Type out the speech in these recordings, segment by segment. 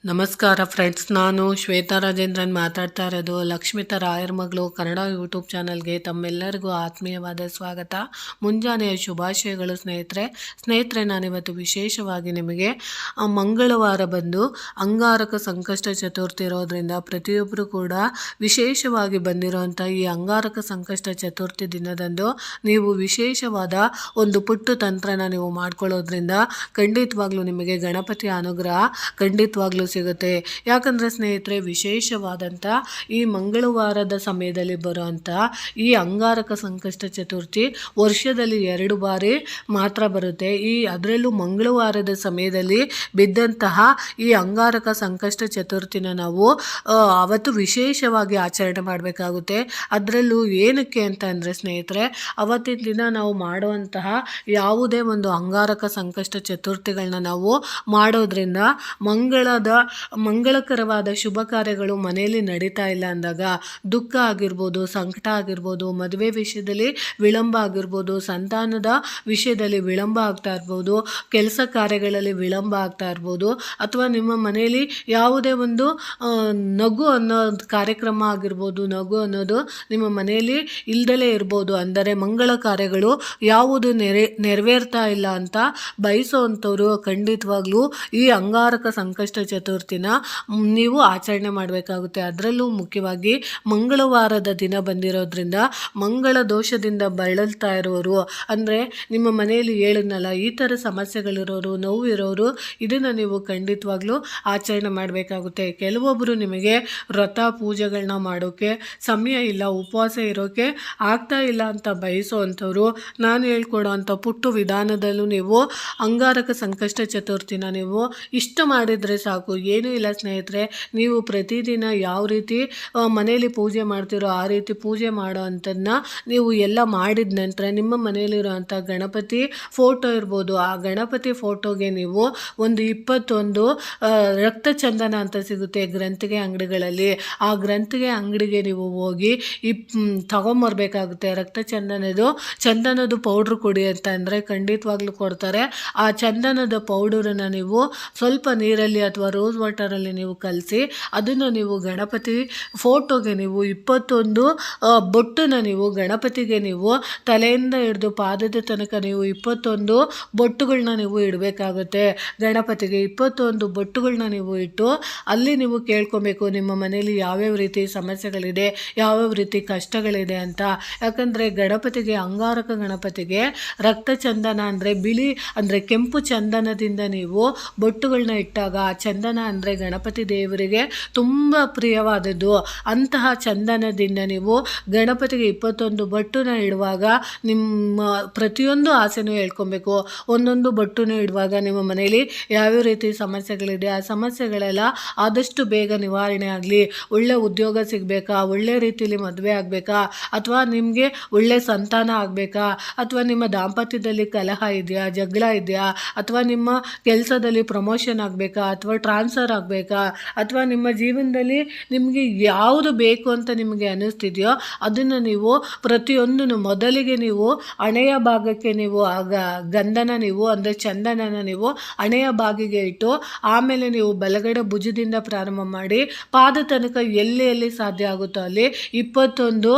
ನಮಸ್ಕಾರ ಫ್ರೆಂಡ್ಸ್, ನಾನು ಶ್ವೇತಾ ರಾಜೇಂದ್ರನ್ ಮಾತಾಡ್ತಾ ಇರೋದು. ಲಕ್ಷ್ಮಿತಾ ರಾಯರ್ ಮಗಳು ಕನ್ನಡ ಯೂಟ್ಯೂಬ್ ಚಾನಲ್ಗೆ ತಮ್ಮೆಲ್ಲರಿಗೂ ಆತ್ಮೀಯವಾದ ಸ್ವಾಗತ. ಮುಂಜಾನೆಯ ಶುಭಾಶಯಗಳು ಸ್ನೇಹಿತರೆ. ನಾನಿವತ್ತು ವಿಶೇಷವಾಗಿ ನಿಮಗೆ ಮಂಗಳವಾರ ಬಂದು ಅಂಗಾರಕ ಸಂಕಷ್ಟ ಚತುರ್ಥಿ ಇರೋದ್ರಿಂದ ಪ್ರತಿಯೊಬ್ಬರು ಕೂಡ ವಿಶೇಷವಾಗಿ ಬಂದಿರೋವಂಥ ಈ ಅಂಗಾರಕ ಸಂಕಷ್ಟ ಚತುರ್ಥಿ ದಿನದಂದು ನೀವು ವಿಶೇಷವಾದ ಒಂದು ಪುಟ್ಟು ತಂತ್ರನ ನೀವು ಮಾಡ್ಕೊಳ್ಳೋದ್ರಿಂದ ಖಂಡಿತವಾಗ್ಲೂ ನಿಮಗೆ ಗಣಪತಿಯ ಅನುಗ್ರಹ ಖಂಡಿತವಾಗ್ಲೂ ಸಿಗುತ್ತೆ. ಯಾಕಂದರೆ ಸ್ನೇಹಿತರೆ, ವಿಶೇಷವಾದಂಥ ಈ ಮಂಗಳವಾರದ ಸಮಯದಲ್ಲಿ ಬರುವಂಥ ಈ ಅಂಗಾರಕ ಸಂಕಷ್ಟ ಚತುರ್ಥಿ ವರ್ಷದಲ್ಲಿ 2 ಬಾರಿ ಮಾತ್ರ ಬರುತ್ತೆ. ಅದರಲ್ಲೂ ಮಂಗಳವಾರದ ಸಮಯದಲ್ಲಿ ಬಿದ್ದಂತಹ ಈ ಅಂಗಾರಕ ಸಂಕಷ್ಟ ಚತುರ್ಥಿನ ನಾವು ಅವತ್ತು ವಿಶೇಷವಾಗಿ ಆಚರಣೆ ಮಾಡಬೇಕಾಗುತ್ತೆ. ಅದರಲ್ಲೂ ಏನಕ್ಕೆ ಅಂತ ಅಂದರೆ ಸ್ನೇಹಿತರೆ, ಅವತ್ತಿನ ದಿನ ನಾವು ಮಾಡುವಂತಹ ಯಾವುದೇ ಒಂದು ಅಂಗಾರಕ ಸಂಕಷ್ಟ ಚತುರ್ಥಿಗಳನ್ನ ನಾವು ಮಾಡೋದ್ರಿಂದ ಮಂಗಳಕರವಾದ ಶುಭ ಕಾರ್ಯಗಳು ಮನೆಯಲ್ಲಿ ನಡೀತಾ ಇಲ್ಲ ಅಂದಾಗ ದುಃಖ ಆಗಿರ್ಬೋದು, ಸಂಕಟ ಆಗಿರ್ಬೋದು, ಮದುವೆ ವಿಷಯದಲ್ಲಿ ವಿಳಂಬ ಆಗಿರ್ಬೋದು, ಸಂತಾನದ ವಿಷಯದಲ್ಲಿ ವಿಳಂಬ ಆಗ್ತಾ ಇರ್ಬೋದು, ಕೆಲಸ ಕಾರ್ಯಗಳಲ್ಲಿ ವಿಳಂಬ ಆಗ್ತಾ ಇರ್ಬೋದು, ಅಥವಾ ನಿಮ್ಮ ಮನೆಯಲ್ಲಿ ಯಾವುದೇ ಒಂದು ನಗು ಅನ್ನೋ ಕಾರ್ಯಕ್ರಮ ಆಗಿರ್ಬೋದು, ನಗು ಅನ್ನೋದು ನಿಮ್ಮ ಮನೆಯಲ್ಲಿ ಇಲ್ದಲೇ ಇರ್ಬೋದು. ಅಂದರೆ ಮಂಗಳ ಕಾರ್ಯಗಳು ಯಾವುದು ನೆರವೇರ್ತಾ ಇಲ್ಲ ಅಂತ ಬಯಸೋವಂಥವ್ರು ಖಂಡಿತವಾಗ್ಲೂ ಈ ಅಂಗಾರಕ ಸಂಕಷ್ಟ ಚತುರ್ಥಿನ ನೀವು ಆಚರಣೆ ಮಾಡಬೇಕಾಗುತ್ತೆ. ಅದರಲ್ಲೂ ಮುಖ್ಯವಾಗಿ ಮಂಗಳವಾರದ ದಿನ ಬಂದಿರೋದ್ರಿಂದ ಮಂಗಳ ದೋಷದಿಂದ ಬಳಲ್ತಾ ಇರೋರು, ಅಂದರೆ ನಿಮ್ಮ ಮನೆಯಲ್ಲಿ ಹೇಳಿದ್ನಲ್ಲ ಈ ಥರ ಸಮಸ್ಯೆಗಳಿರೋರು, ನೋವು ಇರೋರು, ಇದನ್ನು ನೀವು ಖಂಡಿತವಾಗ್ಲೂ ಆಚರಣೆ ಮಾಡಬೇಕಾಗುತ್ತೆ. ಕೆಲವೊಬ್ಬರು ನಿಮಗೆ ವ್ರತ ಪೂಜೆಗಳನ್ನ ಮಾಡೋಕ್ಕೆ ಸಮಯ ಇಲ್ಲ, ಉಪವಾಸ ಇರೋಕ್ಕೆ ಆಗ್ತಾ ಇಲ್ಲ ಅಂತ ಬಯಸೋವಂಥವ್ರು ನಾನು ಹೇಳ್ಕೊಡೋ ಅಂಥ ಪುಟ್ಟು ವಿಧಾನದಲ್ಲೂ ನೀವು ಅಂಗಾರಕ ಸಂಕಷ್ಟ ಚತುರ್ಥಿನ ನೀವು ಇಷ್ಟ ಮಾಡಿದರೆ ಸಾಕು. ಏನೂ ಇಲ್ಲ ಸ್ನೇಹಿತರೆ, ನೀವು ಪ್ರತಿದಿನ ಯಾವ ರೀತಿ ಮನೆಯಲ್ಲಿ ಪೂಜೆ ಮಾಡ್ತೀರೋ ಆ ರೀತಿ ಪೂಜೆ ಮಾಡೋ ಅಂಥದ್ದನ್ನ ನೀವು ಎಲ್ಲ ಮಾಡಿದ ನಂತರ ನಿಮ್ಮ ಮನೆಯಲ್ಲಿರುವಂಥ ಗಣಪತಿ ಫೋಟೋ ಇರ್ಬೋದು, ಆ ಗಣಪತಿ ಫೋಟೋಗೆ ನೀವು ಒಂದು 21 ರಕ್ತ ಚಂದನ ಅಂತ ಸಿಗುತ್ತೆ ಗ್ರಂಥಿಗೆ ಅಂಗಡಿಗಳಲ್ಲಿ. ಆ ಗ್ರಂಥಿಗೆ ಅಂಗಡಿಗೆ ನೀವು ಹೋಗಿ ತಗೊಂಬರ್ಬೇಕಾಗುತ್ತೆ. ರಕ್ತ ಚಂದನದ ಪೌಡ್ರ್ ಕೊಡಿ ಅಂತ ಅಂದರೆ ಖಂಡಿತವಾಗ್ಲೂ ಕೊಡ್ತಾರೆ. ಆ ಚಂದನದ ಪೌಡರನ್ನು ನೀವು ಸ್ವಲ್ಪ ನೀರಲ್ಲಿ ಅಥವಾ ರೋಸ್ ವಾಟರಲ್ಲಿ ನೀವು ಕಲಸಿ ಅದನ್ನು ನೀವು ಗಣಪತಿ ಫೋಟೋಗೆ ನೀವು 21 ಬೊಟ್ಟನ್ನು ನೀವು ಗಣಪತಿಗೆ ನೀವು ತಲೆಯಿಂದ ಹಿಡಿದು ಪಾದದ ತನಕ ನೀವು 21 ಬೊಟ್ಟುಗಳನ್ನ ನೀವು ಇಡಬೇಕಾಗುತ್ತೆ. ಗಣಪತಿಗೆ 21 ಬೊಟ್ಟುಗಳನ್ನ ನೀವು ಇಟ್ಟು ಅಲ್ಲಿ ನೀವು ಕೇಳ್ಕೊಬೇಕು ನಿಮ್ಮ ಮನೆಯಲ್ಲಿ ಯಾವ್ಯಾವ ರೀತಿ ಸಮಸ್ಯೆಗಳಿದೆ, ಯಾವ್ಯಾವ ರೀತಿ ಕಷ್ಟಗಳಿದೆ ಅಂತ. ಯಾಕಂದರೆ ಗಣಪತಿಗೆ, ಅಂಗಾರಕ ಗಣಪತಿಗೆ ರಕ್ತ ಚಂದನ ಅಂದರೆ ಬಿಳಿ ಅಂದರೆ ಕೆಂಪು ಚಂದನದಿಂದ ನೀವು ಬೊಟ್ಟುಗಳನ್ನ ಇಟ್ಟಾಗ ಆ ಚಂದನ ಅಂದರೆ ಗಣಪತಿ ದೇವರಿಗೆ ತುಂಬ ಪ್ರಿಯವಾದದ್ದು. ಅಂತಹ ಚಂದನದಿಂದ ನೀವು ಗಣಪತಿಗೆ 21 ಬೊಟ್ಟುನ ಇಡುವಾಗ ನಿಮ್ಮ ಪ್ರತಿಯೊಂದು ಆಸೆನೂ ಹೇಳ್ಕೊಬೇಕು. ಒಂದೊಂದು ಬೊಟ್ಟುನ ಇಡುವಾಗ ನಿಮ್ಮ ಮನೆಯಲ್ಲಿ ಯಾವ್ಯಾವ ರೀತಿ ಸಮಸ್ಯೆಗಳಿದೆ ಆ ಸಮಸ್ಯೆಗಳೆಲ್ಲ ಆದಷ್ಟು ಬೇಗ ನಿವಾರಣೆ ಆಗಲಿ. ಒಳ್ಳೆ ಉದ್ಯೋಗ ಸಿಗಬೇಕಾ, ಒಳ್ಳೆ ರೀತಿಯಲ್ಲಿ ಮದುವೆ ಆಗಬೇಕಾ, ಅಥವಾ ನಿಮಗೆ ಒಳ್ಳೆ ಸಂತಾನ ಆಗಬೇಕಾ, ಅಥವಾ ನಿಮ್ಮ ದಾಂಪತ್ಯದಲ್ಲಿ ಕಲಹ ಇದೆಯಾ, ಜಗಳ ಇದೆಯಾ, ಅಥವಾ ನಿಮ್ಮ ಕೆಲಸದಲ್ಲಿ ಪ್ರಮೋಷನ್ ಆಗಬೇಕಾ, ಅಥವಾ ಟ್ರಾನ್ಸ್ಫರ್ ಆಗಬೇಕಾ, ಅಥವಾ ನಿಮ್ಮ ಜೀವನದಲ್ಲಿ ನಿಮಗೆ ಯಾವುದು ಬೇಕು ಅಂತ ನಿಮಗೆ ಅನ್ನಿಸ್ತಿದೆಯೋ ಅದನ್ನು ನೀವು ಪ್ರತಿಯೊಂದನ್ನು ಮೊದಲಿಗೆ ನೀವು ಹಣೆಯ ಭಾಗಕ್ಕೆ ನೀವು ಗಂಧನ ನೀವು ಅಂದರೆ ಚಂದನನ ನೀವು ಹಣೆಯ ಬಾಗಿಗೆ ಇಟ್ಟು ಆಮೇಲೆ ನೀವು ಬಲಗಡೆ ಭುಜದಿಂದ ಪ್ರಾರಂಭ ಮಾಡಿ ಪಾದ ತನಕ ಎಲ್ಲಿ ಸಾಧ್ಯ ಆಗುತ್ತೋ ಅಲ್ಲಿ 21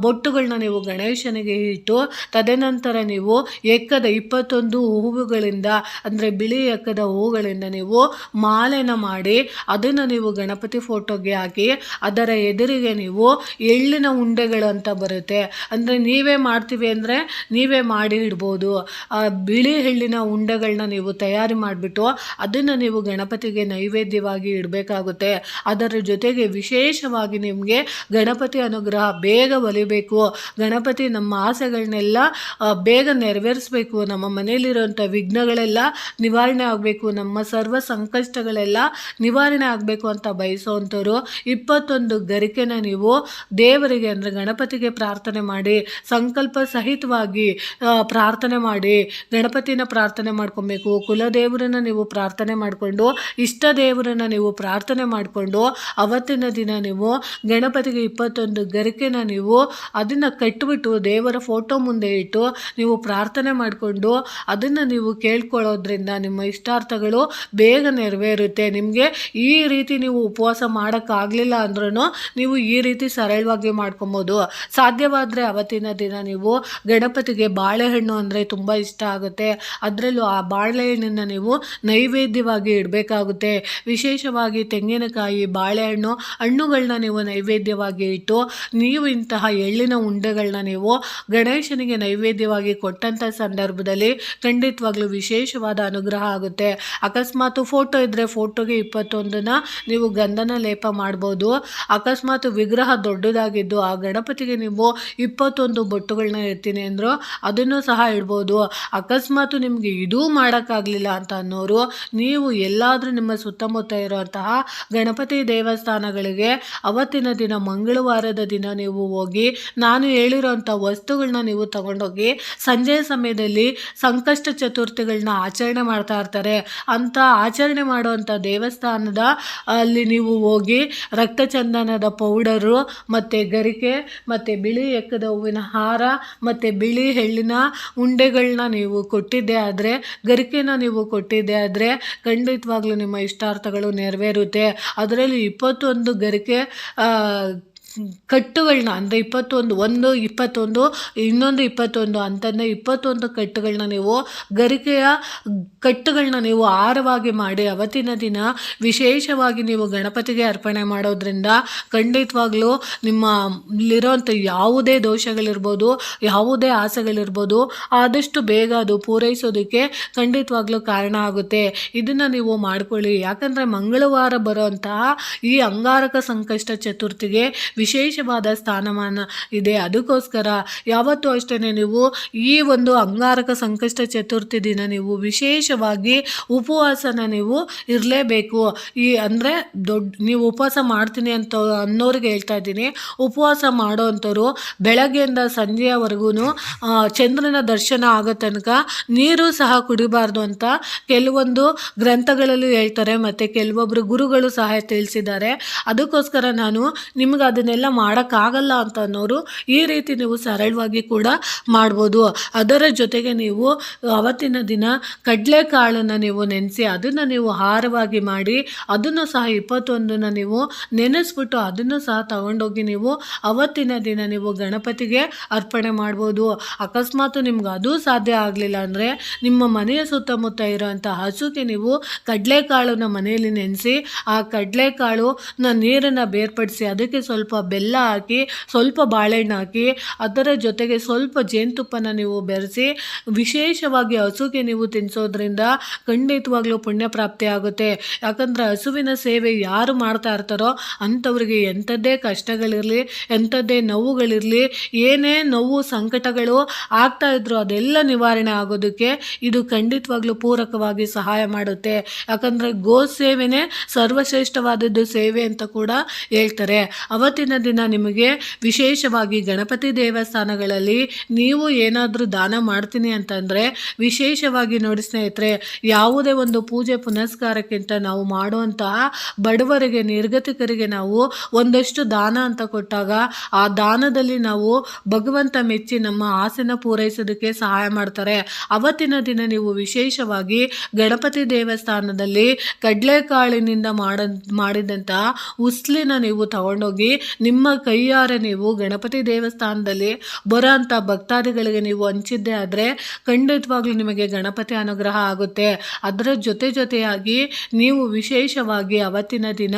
ಬೊಟ್ಟುಗಳನ್ನ ನೀವು ಗಣೇಶನಿಗೆ ಇಟ್ಟು ತದನಂತರ ನೀವು ಎಕ್ಕದ 21 ಹೂವುಗಳಿಂದ ಅಂದರೆ ಬಿಳಿ ಎಕ್ಕದ ಹೂವುಗಳಿಂದ ನೀವು ಮಾಲೆನ ಮಾಡಿ ಅದನ್ನು ನೀವು ಗಣಪತಿ ಫೋಟೋಗೆ ಹಾಕಿ ಅದರ ಎದುರಿಗೆ ನೀವು ಎಳ್ಳಿನ ಉಂಡೆಗಳು ಅಂತ ಬರುತ್ತೆ. ಅಂದರೆ ನೀವೇ ಮಾಡ್ತೀವಿ ಅಂದರೆ ನೀವೇ ಮಾಡಿ ಇಡ್ಬೋದು. ಬಿಳಿ ಎಳ್ಳಿನ ಉಂಡೆಗಳನ್ನ ನೀವು ತಯಾರಿ ಮಾಡಿಬಿಟ್ಟು ಅದನ್ನು ನೀವು ಗಣಪತಿಗೆ ನೈವೇದ್ಯವಾಗಿ ಇಡಬೇಕಾಗುತ್ತೆ. ಅದರ ಜೊತೆಗೆ ವಿಶೇಷವಾಗಿ ನಿಮಗೆ ಗಣಪತಿ ಅನುಗ್ರಹ ಬೇಗ ಒಲಿಬೇಕು, ಗಣಪತಿ ನಮ್ಮ ಆಸೆಗಳನ್ನೆಲ್ಲ ಬೇಗ ನೆರವೇರಿಸಬೇಕು, ನಮ್ಮ ಮನೆಯಲ್ಲಿರುವಂಥ ವಿಘ್ನಗಳೆಲ್ಲ ನಿವಾರಣೆ ಆಗಬೇಕು, ನಮ್ಮ ಸರ್ವ ಸಂಕಷ್ಟಗಳೆಲ್ಲ ನಿವಾರಣೆ ಆಗಬೇಕು ಅಂತ ಬಯಸುವಂಥವ್ರು 21 ಗರಿಕೆನ ನೀವು ದೇವರಿಗೆ ಅಂದರೆ ಗಣಪತಿಗೆ ಪ್ರಾರ್ಥನೆ ಮಾಡಿ ಸಂಕಲ್ಪ ಸಹಿತವಾಗಿ ಪ್ರಾರ್ಥನೆ ಮಾಡಿ ಗಣಪತಿನ ಪ್ರಾರ್ಥನೆ ಮಾಡ್ಕೊಬೇಕು. ಕುಲದೇವರನ್ನ ನೀವು ಪ್ರಾರ್ಥನೆ ಮಾಡಿಕೊಂಡು ಇಷ್ಟ ದೇವರನ್ನ ನೀವು ಪ್ರಾರ್ಥನೆ ಮಾಡಿಕೊಂಡು ಅವತ್ತಿನ ದಿನ ನೀವು ಗಣಪತಿಗೆ 21 ಗರಿಕೆನ ನೀವು ಅದನ್ನು ಕಟ್ಟಿಬಿಟ್ಟು ದೇವರ ಫೋಟೋ ಮುಂದೆ ಇಟ್ಟು ನೀವು ಪ್ರಾರ್ಥನೆ ಮಾಡಿಕೊಂಡು ಅದನ್ನು ನೀವು ಕೇಳ್ಕೊಳ್ಳೋದ್ರಿಂದ ನಿಮ್ಮ ಇಷ್ಟಾರ್ಥಗಳು ಬೇಗ ನೆರವೇರುತ್ತೆ. ನಿಮಗೆ ಈ ರೀತಿ ನೀವು ಉಪವಾಸ ಮಾಡೋಕ್ಕಾಗಲಿಲ್ಲ ಅಂದ್ರೂ ನೀವು ಈ ರೀತಿ ಸರಳವಾಗಿ ಮಾಡ್ಕೊಬೋದು. ಸಾಧ್ಯವಾದರೆ ಅವತ್ತಿನ ದಿನ ನೀವು ಗಣಪತಿಗೆ ಬಾಳೆಹಣ್ಣು ಅಂದರೆ ತುಂಬ ಇಷ್ಟ ಆಗುತ್ತೆ, ಅದರಲ್ಲೂ ಆ ಬಾಳೆಹಣ್ಣನ್ನು ನೀವು ನೈವೇದ್ಯವಾಗಿ ಇಡಬೇಕಾಗುತ್ತೆ. ವಿಶೇಷವಾಗಿ ತೆಂಗಿನಕಾಯಿ, ಬಾಳೆಹಣ್ಣು, ಹಣ್ಣುಗಳನ್ನ ನೀವು ನೈವೇದ್ಯವಾಗಿ ಇಟ್ಟು ನೀವು ಇಂತಹ ಎಳ್ಳಿನ ಉಂಡೆಗಳನ್ನ ನೀವು ಗಣೇಶನಿಗೆ ನೈವೇದ್ಯವಾಗಿ ಕೊಟ್ಟಂಥ ಸಂದರ್ಭದಲ್ಲಿ ಖಂಡಿತವಾಗ್ಲೂ ವಿಶೇಷವಾದ ಅನುಗ್ರಹ ಆಗುತ್ತೆ. ಅಕಸ್ಮಾತ್ ಫೋಟೋ ಇದ್ದರೆ ಫೋಟೋಗೆ 21ನ ನೀವು ಗಂಧನ ಲೇಪ ಮಾಡ್ಬೋದು. ಅಕಸ್ಮಾತ್ ವಿಗ್ರಹ ದೊಡ್ಡದಾಗಿದ್ದು ಆ ಗಣಪತಿಗೆ ನೀವು 21 ಬೊಟ್ಟುಗಳನ್ನ ಇಡ್ತೀನಿ ಅಂದರು ಅದನ್ನು ಸಹ ಇಡ್ಬೋದು. ಅಕಸ್ಮಾತ್ ನಿಮಗೆ ಇದೂ ಮಾಡೋಕ್ಕಾಗಲಿಲ್ಲ ಅಂತ ಅನ್ನೋರು ನೀವು ಎಲ್ಲಾದರೂ ನಿಮ್ಮ ಸುತ್ತಮುತ್ತ ಇರುವಂತಹ ಗಣಪತಿ ದೇವಸ್ಥಾನಗಳಿಗೆ ಅವತ್ತಿನ ದಿನ ಮಂಗಳವಾರದ ದಿನ ನೀವು ಹೋಗಿ ನಾನು ಹೇಳಿರೋಂಥ ವಸ್ತುಗಳನ್ನ ನೀವು ತಗೊಂಡೋಗಿ ಸಂಜೆ ಸಮಯದಲ್ಲಿ ಸಂಕಷ್ಟ ಚತುರ್ಥಿಗಳನ್ನ ಆಚರಣೆ ಮಾಡ್ತಾ ಇರ್ತಾರೆ. ಅಂಥ ಆಚರಣೆ ಮಾಡುವಂಥ ದೇವಸ್ಥಾನದ ಅಲ್ಲಿ ನೀವು ಹೋಗಿ ರಕ್ತಚಂದನದ ಪೌಡರು ಮತ್ತು ಗರಿಕೆ ಮತ್ತು ಬಿಳಿ ಎಕ್ಕದ ಹೂವಿನ ಹಾರ ಮತ್ತು ಬಿಳಿ ಎಳ್ಳಿನ ಉಂಡೆಗಳನ್ನ ನೀವು ಕೊಟ್ಟಿದ್ದೆ ಆದರೆ ಗರಿಕೆನ ನೀವು ಕೊಟ್ಟಿದ್ದೆ ಆದರೆ ಖಂಡಿತವಾಗ್ಲೂ ನಿಮ್ಮ ಇಷ್ಟಾರ್ಥಗಳು ನೆರವೇರುತ್ತೆ. ಅದರಲ್ಲಿ 21 ಗರಿಕೆ ಕಟ್ಟುಗಳನ್ನ ಅಂದರೆ 21 ಇನ್ನೊಂದು 21 ಅಂತಂದರೆ 21 ಕಟ್ಟುಗಳನ್ನ ನೀವು ಗರಿಕೆಯ ಕಟ್ಟುಗಳನ್ನ ನೀವು ಹಾರವಾಗಿ ಮಾಡಿ ಅವತ್ತಿನ ದಿನ ವಿಶೇಷವಾಗಿ ನೀವು ಗಣಪತಿಗೆ ಅರ್ಪಣೆ ಮಾಡೋದ್ರಿಂದ ಖಂಡಿತವಾಗ್ಲೂ ನಿಮ್ಮಲ್ಲಿರೋಂಥ ಯಾವುದೇ ದೋಷಗಳಿರ್ಬೋದು, ಯಾವುದೇ ಆಸೆಗಳಿರ್ಬೋದು ಆದಷ್ಟು ಬೇಗ ಅದು ಪೂರೈಸೋದಕ್ಕೆ ಖಂಡಿತವಾಗ್ಲೂ ಕಾರಣ ಆಗುತ್ತೆ. ಇದನ್ನು ನೀವು ಮಾಡ್ಕೊಳ್ಳಿ. ಯಾಕಂದರೆ ಮಂಗಳವಾರ ಬರೋಂತಹ ಈ ಅಂಗಾರಕ ಸಂಕಷ್ಟ ಚತುರ್ಥಿಗೆ ವಿಶೇಷವಾದ ಸ್ಥಾನಮಾನ ಇದೆ. ಅದಕ್ಕೋಸ್ಕರ ಯಾವತ್ತೂ ಅಷ್ಟೇ ನೀವು ಈ ಒಂದು ಅಂಗಾರಕ ಸಂಕಷ್ಟ ಚತುರ್ಥಿ ದಿನ ನೀವು ವಿಶೇಷವಾಗಿ ಉಪವಾಸನ ನೀವು ಇರಲೇಬೇಕು. ಅಂದರೆ ನೀವು ಉಪವಾಸ ಮಾಡ್ತೀನಿ ಅಂತ ಅನ್ನೋರಿಗೆ ಹೇಳ್ತಾ ಇದ್ದೀನಿ, ಉಪವಾಸ ಮಾಡೋ ಅಂಥವ್ರು ಬೆಳಗ್ಗೆಯಿಂದ ಸಂಜೆಯವರೆಗೂ ಚಂದ್ರನ ದರ್ಶನ ಆಗೋ ತನಕ ನೀರು ಸಹ ಕುಡಿಬಾರ್ದು ಅಂತ ಕೆಲವೊಂದು ಗ್ರಂಥಗಳಲ್ಲಿ ಹೇಳ್ತಾರೆ ಮತ್ತು ಕೆಲವೊಬ್ಬರು ಗುರುಗಳು ಸಹ ತಿಳಿಸಿದ್ದಾರೆ. ಅದಕ್ಕೋಸ್ಕರ ನಾನು ನಿಮ್ಗೆ ಅದನ್ನೆಲ್ಲ ಮಾಡೋಕ್ಕಾಗಲ್ಲ ಅಂತ ಅನ್ನೋರು ಈ ರೀತಿ ನೀವು ಸರಳವಾಗಿ ಕೂಡ ಮಾಡ್ಬೋದು. ಅದರ ಜೊತೆಗೆ ನೀವು ಅವತ್ತಿನ ದಿನ ಕಡಲೆಕಾಳನ್ನು ನೀವು ನೆನೆಸಿ ಅದನ್ನು ನೀವು ಹಾರವಾಗಿ ಮಾಡಿ ಅದನ್ನು ಸಹ 21ನ ನೀವು ನೆನೆಸ್ಬಿಟ್ಟು ಅದನ್ನು ಸಹ ತಗೊಂಡೋಗಿ ನೀವು ಅವತ್ತಿನ ದಿನ ನೀವು ಗಣಪತಿಗೆ ಅರ್ಪಣೆ ಮಾಡ್ಬೋದು. ಅಕಸ್ಮಾತ್ ನಿಮ್ಗೆ ಅದು ಸಾಧ್ಯ ಆಗಲಿಲ್ಲ ಅಂದರೆ ನಿಮ್ಮ ಮನೆಯ ಸುತ್ತಮುತ್ತ ಇರೋಂಥ ಹಸುಗೆ ನೀವು ಕಡಲೆಕಾಳನ್ನ ಮನೆಯಲ್ಲಿ ನೆನೆಸಿ ಆ ಕಡಲೆಕಾಳನ್ನ ನೀರನ್ನು ಬೇರ್ಪಡಿಸಿ ಅದಕ್ಕೆ ಸ್ವಲ್ಪ ಬೆಲ್ಲ ಹಾಕಿ ಸ್ವಲ್ಪ ಬಾಳೆಹಣ್ಣು ಹಾಕಿ ಅದರ ಜೊತೆಗೆ ಸ್ವಲ್ಪ ಜೇನುತುಪ್ಪನ ನೀವು ಬೆರೆಸಿ ವಿಶೇಷವಾಗಿ ಹಸುಗೆ ನೀವು ತಿನ್ನಿಸೋದ್ರಿಂದ ಖಂಡಿತವಾಗ್ಲೂ ಪುಣ್ಯ ಪ್ರಾಪ್ತಿ ಆಗುತ್ತೆ. ಯಾಕಂದರೆ ಹಸುವಿನ ಸೇವೆ ಯಾರು ಮಾಡ್ತಾ ಇರ್ತಾರೋ ಅಂಥವ್ರಿಗೆ ಎಂಥದ್ದೇ ಕಷ್ಟಗಳಿರಲಿ, ಎಂಥದ್ದೇ ನೋವುಗಳಿರಲಿ, ಏನೇ ನೋವು ಸಂಕಟಗಳು ಆಗ್ತಾ ಇದ್ರು ಅದೆಲ್ಲ ನಿವಾರಣೆ ಆಗೋದಕ್ಕೆ ಇದು ಖಂಡಿತವಾಗ್ಲೂ ಪೂರಕವಾಗಿ ಸಹಾಯ ಮಾಡುತ್ತೆ. ಯಾಕಂದರೆ ಗೋ ಸೇವೆನೇ ಸರ್ವಶ್ರೇಷ್ಠವಾದದ್ದು ಸೇವೆ ಅಂತ ಕೂಡ ಹೇಳ್ತಾರೆ. ಅವತ್ತಿನ ದಿನ ನಿಮಗೆ ವಿಶೇಷವಾಗಿ ಗಣಪತಿ ದೇವಸ್ಥಾನಗಳಲ್ಲಿ ನೀವು ಏನಾದರೂ ದಾನ ಮಾಡ್ತೀನಿ ಅಂತಂದರೆ ವಿಶೇಷವಾಗಿ ನೋಡಿ ಸ್ನೇಹಿತರೆ, ಯಾವುದೇ ಒಂದು ಪೂಜೆ ಪುನಸ್ಕಾರಕ್ಕಿಂತ ನಾವು ಮಾಡುವಂತಹ ಬಡವರಿಗೆ, ನಿರ್ಗತಿಕರಿಗೆ ನಾವು ಒಂದಷ್ಟು ದಾನ ಅಂತ ಕೊಟ್ಟಾಗ ಆ ದಾನದಲ್ಲಿ ನಾವು ಭಗವಂತ ಮೆಚ್ಚಿ ನಮ್ಮ ಆಸೆನ ಪೂರೈಸೋದಕ್ಕೆ ಸಹಾಯ ಮಾಡ್ತಾರೆ. ಅವತ್ತಿನ ದಿನ ನೀವು ವಿಶೇಷವಾಗಿ ಗಣಪತಿ ದೇವಸ್ಥಾನದಲ್ಲಿ ಕಡಲೆಕಾಳಿನಿಂದ ಮಾಡಿದಂತಹ ಉಸ್ಲಿನ ನೀವು ತಗೊಂಡೋಗಿ ನಿಮ್ಮ ಕೈಯಾರೆ ನೀವು ಗಣಪತಿ ದೇವಸ್ಥಾನದಲ್ಲಿ ಬರೋ ಅಂಥ ಭಕ್ತಾದಿಗಳಿಗೆ ನೀವು ಹಂಚಿದ್ದೇ ಆದರೆ ಖಂಡಿತವಾಗ್ಲೂ ನಿಮಗೆ ಗಣಪತಿ ಅನುಗ್ರಹ ಆಗುತ್ತೆ. ಅದರ ಜೊತೆಯಾಗಿ ನೀವು ವಿಶೇಷವಾಗಿ ಅವತ್ತಿನ ದಿನ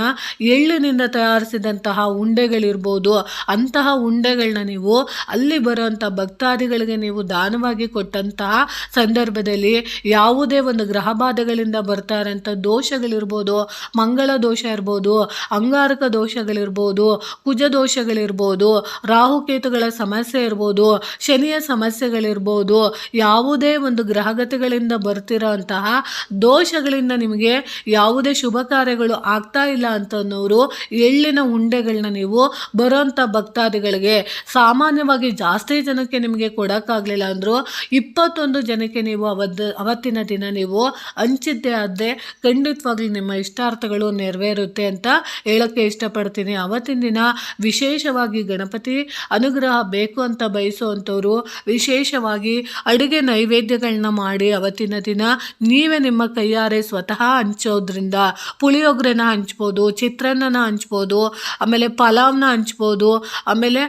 ಎಳ್ಳಿನಿಂದ ತಯಾರಿಸಿದಂತಹ ಉಂಡೆಗಳಿರ್ಬೋದು, ಅಂತಹ ಉಂಡೆಗಳನ್ನ ನೀವು ಅಲ್ಲಿ ಬರುವಂಥ ಭಕ್ತಾದಿಗಳಿಗೆ ನೀವು ದಾನವಾಗಿ ಕೊಟ್ಟಂತಹ ಸಂದರ್ಭದಲ್ಲಿ ಯಾವುದೇ ಒಂದು ಗ್ರಹ ಬಾಧೆಗಳಿಂದ ಬರ್ತಾ ಇರೋಂಥ ದೋಷಗಳಿರ್ಬೋದು, ಮಂಗಳ ದೋಷ ಇರ್ಬೋದು, ಅಂಗಾರಕ ದೋಷಗಳಿರ್ಬೋದು, ಕುಜ ದೋಷಗಳಿರ್ಬೋದು, ರಾಹುಕೇತುಗಳ ಸಮಸ್ಯೆ ಇರ್ಬೋದು, ಶನಿಯ ಸಮಸ್ಯೆಗಳಿರ್ಬೋದು, ಯಾವುದೇ ಒಂದು ಗ್ರಹಗತಿಗಳಿಂದ ಬರ್ತಿರೋ ಅಂತಹ ದೋಷಗಳಿಂದ ನಿಮಗೆ ಯಾವುದೇ ಶುಭ ಕಾರ್ಯಗಳು ಆಗ್ತಾ ಇಲ್ಲ ಅಂತನೋರು ಎಳ್ಳಿನ ಉಂಡೆಗಳನ್ನ ನೀವು ಬರೋಂಥ ಭಕ್ತಾದಿಗಳಿಗೆ ಸಾಮಾನ್ಯವಾಗಿ ಜಾಸ್ತಿ ಜನಕ್ಕೆ ನಿಮಗೆ ಕೊಡೋಕ್ಕಾಗಲಿಲ್ಲ ಅಂದರೂ 21 ಜನಕ್ಕೆ ನೀವು ಅವತ್ತಿನ ದಿನ ನೀವು ಹಂಚಿದ್ದೇ ಆದರೆ ಖಂಡಿತವಾಗ್ಲೂ ನಿಮ್ಮ ಇಷ್ಟಾರ್ಥಗಳು ನೆರವೇರುತ್ತೆ ಅಂತ ಹೇಳೋಕ್ಕೆ ಇಷ್ಟಪಡ್ತೀನಿ. ಅವತ್ತಿನ ದಿನ ವಿಶೇಷವಾಗಿ ಗಣಪತಿ ಅನುಗ್ರಹ ಬೇಕು ಅಂತ ಬಯಸುವಂಥವ್ರು ವಿಶೇಷವಾಗಿ ಅಡುಗೆ ನೈವೇದ್ಯಗಳನ್ನ ಮಾಡಿ ಅವತ್ತಿನ ದಿನ ನೀವೇ ನಿಮ್ಮ ಕೈಯಾರೆ ಸ್ವತಃ ಹಂಚೋದ್ರಿಂದ ಪುಳಿಯೋಗರೆನ ಹಂಚ್ಬೋದು, ಚಿತ್ರಾನ್ನನ ಹಂಚ್ಬೋದು, ಆಮೇಲೆ ಪಲಾವ್ನ ಹಂಚ್ಬೋದು, ಆಮೇಲೆ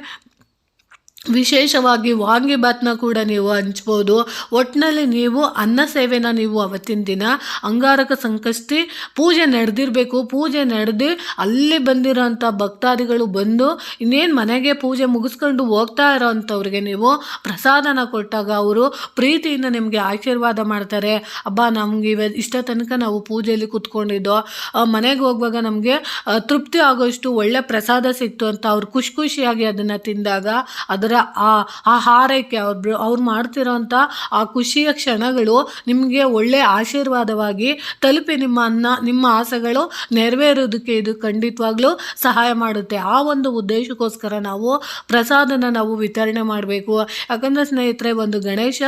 ವಿಶೇಷವಾಗಿ ವಾಂಗಿಬಾತ್ನ ಕೂಡ ನೀವು ಹಂಚ್ಬೋದು. ಒಟ್ಟಿನಲ್ಲಿ ನೀವು ಅನ್ನ ಸೇವೆನ ನೀವು ಅವತ್ತಿನ ದಿನ ಅಂಗಾರಕ ಸಂಕಷ್ಟಿ ಪೂಜೆ ನಡೆದಿರಬೇಕು. ಪೂಜೆ ನಡೆದು ಅಲ್ಲಿ ಬಂದಿರೋಂಥ ಭಕ್ತಾದಿಗಳು ಬಂದು ಇನ್ನೇನು ಮನೆಗೆ ಪೂಜೆ ಮುಗಿಸ್ಕೊಂಡು ಹೋಗ್ತಾ ಇರೋವಂಥವ್ರಿಗೆ ನೀವು ಪ್ರಸಾದನ ಕೊಟ್ಟಾಗ ಅವರು ಪ್ರೀತಿಯಿಂದ ನಿಮಗೆ ಆಶೀರ್ವಾದ ಮಾಡ್ತಾರೆ. ಅಬ್ಬಾ ನಮಗೆ ಇಷ್ಟ ತನಕ ನಾವು ಪೂಜೆಯಲ್ಲಿ ಕೂತ್ಕೊಂಡಿದ್ದೋ, ಮನೆಗೆ ಹೋಗುವಾಗ ನಮಗೆ ತೃಪ್ತಿ ಆಗೋಷ್ಟು ಒಳ್ಳೆ ಪ್ರಸಾದ ಸಿಕ್ತು ಅಂತ ಅವ್ರು ಖುಷಿಯಾಗಿ ಅದನ್ನು ತಿಂದಾಗ ಅದರ ಆ ಹಾರೈಕೆ ಅವ್ರು ಮಾಡ್ತಿರೋಂಥ ಆ ಖುಷಿಯ ಕ್ಷಣಗಳು ನಿಮಗೆ ಒಳ್ಳೆ ಆಶೀರ್ವಾದವಾಗಿ ತಲುಪಿ ನಿಮ್ಮ ಆಸೆಗಳು ನೆರವೇರೋದಕ್ಕೆ ಇದು ಖಂಡಿತವಾಗ್ಲೂ ಸಹಾಯ ಮಾಡುತ್ತೆ. ಆ ಒಂದು ಉದ್ದೇಶಕ್ಕೋಸ್ಕರ ನಾವು ಪ್ರಸಾದನ ನಾವು ವಿತರಣೆ ಮಾಡಬೇಕು. ಯಾಕಂದರೆ ಸ್ನೇಹಿತರೆ, ಒಂದು ಗಣೇಶ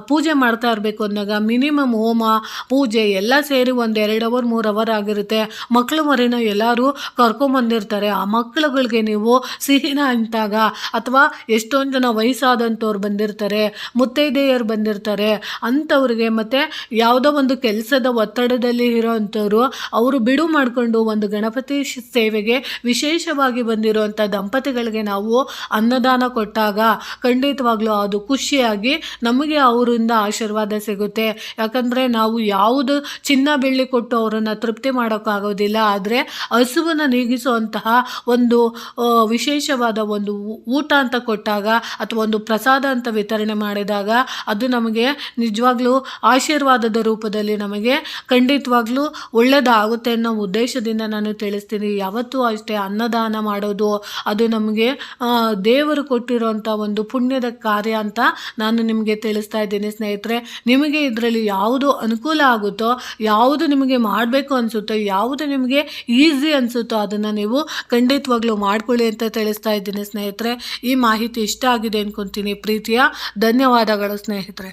ಪೂಜೆ ಮಾಡ್ತಾ ಇರಬೇಕು ಅಂದಾಗ ಮಿನಿಮಮ್ ಹೋಮ ಪೂಜೆ ಎಲ್ಲ ಸೇರಿ ಒಂದು 2 ಅವರ್ 3 ಅವರ್ ಆಗಿರುತ್ತೆ. ಮಕ್ಕಳು ಮರಿನ ಎಲ್ಲರೂ ಕರ್ಕೊಂಬಂದಿರ್ತಾರೆ. ಆ ಮಕ್ಕಳುಗಳಿಗೆ ನೀವು ಸಿಹಿನ ಹಂಚಾಗ ಅಥವಾ ಎಷ್ಟೊಂದು ಜನ ವಯಸ್ಸಾದಂಥವ್ರು ಬಂದಿರ್ತಾರೆ, ಮುತ್ತೈದೆಯರು ಬಂದಿರ್ತಾರೆ, ಅಂಥವ್ರಿಗೆ ಮತ್ತು ಯಾವುದೋ ಒಂದು ಕೆಲಸದ ಒತ್ತಡದಲ್ಲಿ ಇರೋವಂಥವ್ರು ಅವರು ಬಿಡು ಮಾಡಿಕೊಂಡು ಒಂದು ಗಣಪತಿ ಸೇವೆಗೆ ವಿಶೇಷವಾಗಿ ಬಂದಿರುವಂಥ ದಂಪತಿಗಳಿಗೆ ನಾವು ಅನ್ನದಾನ ಕೊಟ್ಟಾಗ ಖಂಡಿತವಾಗ್ಲೂ ಅದು ಖುಷಿಯಾಗಿ ನಮಗೆ ಅವರಿಂದ ಆಶೀರ್ವಾದ ಸಿಗುತ್ತೆ. ಯಾಕಂದರೆ ನಾವು ಯಾವುದು ಚಿನ್ನ ಬೆಳ್ಳಿ ಕೊಟ್ಟು ಅವರನ್ನು ತೃಪ್ತಿ ಮಾಡೋಕ್ಕಾಗೋದಿಲ್ಲ. ಆದರೆ ಹಸುವನ್ನು ನೀಗಿಸುವಂತಹ ಒಂದು ವಿಶೇಷವಾದ ಒಂದು ಊಟ ಅಂತ ಕೊಟ್ಟಾಗ ಅಥವಾ ಒಂದು ಪ್ರಸಾದ ಅಂತ ವಿತರಣೆ ಮಾಡಿದಾಗ ಅದು ನಮಗೆ ನಿಜವಾಗ್ಲೂ ಆಶೀರ್ವಾದದ ರೂಪದಲ್ಲಿ ನಮಗೆ ಖಂಡಿತವಾಗ್ಲೂ ಒಳ್ಳೆಯದಾಗುತ್ತೆ ಅನ್ನೋ ಉದ್ದೇಶದಿಂದ ನಾನು ತಿಳಿಸ್ತೀನಿ. ಯಾವತ್ತೂ ಅಷ್ಟೇ ಅನ್ನದಾನ ಮಾಡೋದು ಅದು ನಮಗೆ ದೇವರು ಕೊಟ್ಟಿರೋಂಥ ಒಂದು ಪುಣ್ಯದ ಕಾರ್ಯ ಅಂತ ನಾನು ನಿಮಗೆ ತಿಳಿಸ್ತಾ ಇದ್ದೀನಿ. ಸ್ನೇಹಿತರೆ, ನಿಮಗೆ ಇದರಲ್ಲಿ ಯಾವುದು ಅನುಕೂಲ ಆಗುತ್ತೋ, ಯಾವುದು ನಿಮಗೆ ಮಾಡಬೇಕು ಅನಿಸುತ್ತೋ, ಯಾವುದು ನಿಮಗೆ ಈಸಿ ಅನಿಸುತ್ತೋ ಅದನ್ನು ನೀವು ಖಂಡಿತವಾಗ್ಲೂ ಮಾಡ್ಕೊಳ್ಳಿ ಅಂತ ತಿಳಿಸ್ತಾ ಇದ್ದೀನಿ. ಸ್ನೇಹಿತರೆ, ಈ ಮಾಹಿತಿ ಇಷ್ಟ ಆಗಿದೆ ಅನ್ಕೊತೀನಿ. ಪ್ರೀತಿಯ ಧನ್ಯವಾದಗಳು ಸ್ನೇಹಿತರೆ.